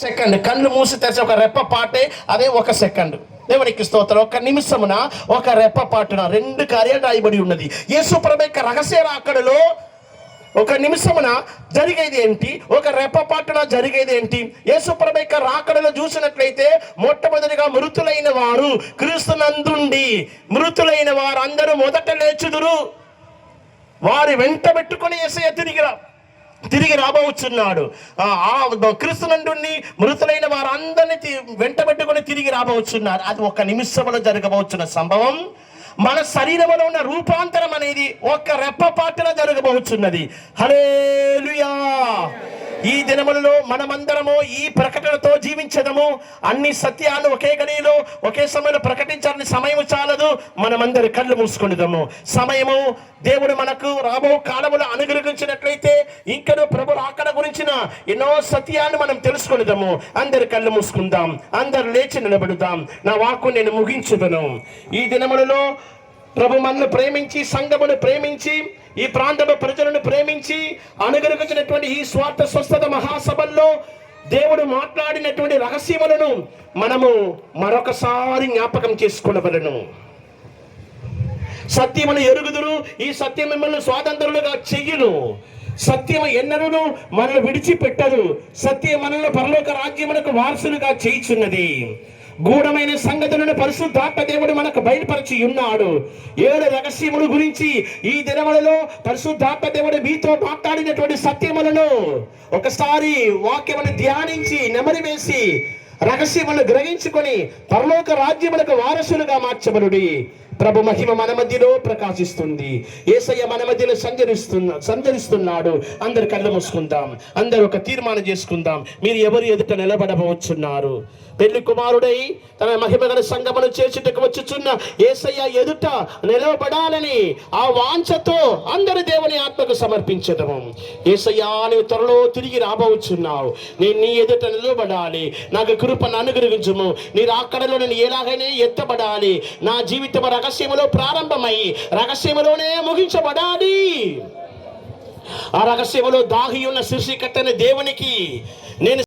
Second కళ్ళు మూసి తెరిచి ఒక రెప్ప పాటే అదే ఒక సెకండ్. దేవునికి స్తోత్రం. ఒక నిమిషమున ఒక రెప్ప పాటున 2 కార్యాలు రాయబడి ఉన్నది. యేసు ప్రభు యొక్క రహస్య రాకడలో ఒక నిమిషమున జరిగేది ఏంటి, ఒక రెప్ప పాటున జరిగేది ఏంటి? యేసు ప్రభు యొక్క రాకడలో చూసినట్లయితే మొట్టమొదటిగా మృతులైన వారు క్రీస్తునందుండి మృతులైన వారు అందరూ మొదట లేచుదురు. వారి వెంట పెట్టుకొని యేసయ్య తిరిగి రాబోచున్నాడు. క్రీస్తునందుండి మృతులైన వారందరినీ వెంట పెట్టుకుని తిరిగి రాబోచున్నారు. అది ఒక నిమిషంలో జరగబోచున్న సంభవం. మన శరీరంలో ఉన్న రూపాంతరం అనేది ఒక రెప్పపాటున జరగబోచున్నది. హల్లెలూయా. ఈ దినములలో మనమందరము ఈ ప్రకటనతో జీవించదము. అన్ని సత్యాలు ఒకే గడిలో ఒకే సమయంలో ప్రకటించాలని సమయం చాలదు. మనమందరి కళ్ళు మూసుకొనిదము. సమయము దేవుడు మనకు రాబో కాలములో అనుగ్రహించినట్లయితే ఇంకనూ ప్రభు రాకడ గురించిన ఎన్నో సత్యాన్ని మనం తెలుసుకొనిదము. అందరి కళ్ళు మూసుకుందాం, అందరు లేచి నిలబడుదాం. నా వాక్కు నేను ముగించుదను. ఈ దినములలో ప్రభు మనల్ని ప్రేమించి, సంఘమును ప్రేమించి, ఈ ప్రాంతంలో ప్రజలను ప్రేమించి అనుగ్రహించినటువంటి ఈ స్వార్థ స్వస్థత మహాసభల్లో దేవుడు మాట్లాడినటువంటి రహస్యములను మనము మరొకసారి జ్ఞాపకం చేసుకునవలెను. సత్యమును ఎరుగుదురు, ఈ సత్యం మిమ్మల్ని స్వాతంత్రులుగా చెయ్యును. సత్యం ఎన్నడూ మనల్ని విడిచిపెట్టదు. సత్యం మనల్ని పరలోక రాజ్యమునకు వారసులుగా చేయుచున్నది. గూఢమైన సంగతులను పరిశుద్ధాత్మ దేవుడు మనకు బయలుపరిచి ఉన్నాడు. 7 రహస్యముల గురించి ఈ దినములలో పరిశుద్ధాత్మ దేవుడు మీతో మాట్లాడినటువంటి సత్యములను ఒకసారి వాక్యమును ధ్యానించి నెమరి వేసి రహస్యములను గ్రహించుకొని పరలోక రాజ్యములకు వారసులుగా మార్చబడుడి. ప్రభు మహిమ మన మధ్యలో ప్రకాశిస్తుంది. యేసయ్య మన మధ్యలో సంచరిస్తున్నాడు. అందరు కళ్ళు మూసుకుందాం. అందరూ ఒక తీర్మానం చేసుకుందాం. మీరు ఎవరు ఎదుట నిలబడవచ్చున్నారు? పెళ్లి కుమారుడై తన మహిమగల సంగమను చేర్చుటకు వచ్చుచున్న యేసయ్య ఎదుట నిలబడాలని ఆ వాంఛతో అందరు దేవుని ఆత్మకు సమర్పించటము. యేసయ్యా, నీవు త్వరలో తిరిగి రాబోచున్నావు. నేను నీ ఎదుట నిలబడాలి. నాకు కృపను అనుగ్రహించుము. నీ రాకడలో నేను ఎలాగైనా ఎత్తబడాలి. నా జీవితం రహస్యములో ప్రారంభమై రహస్యములోనే ముగించబడాలి. ఆ రహస్యములో దాగి ఉన్న సృష్టికర్తైన దేవునికి నేను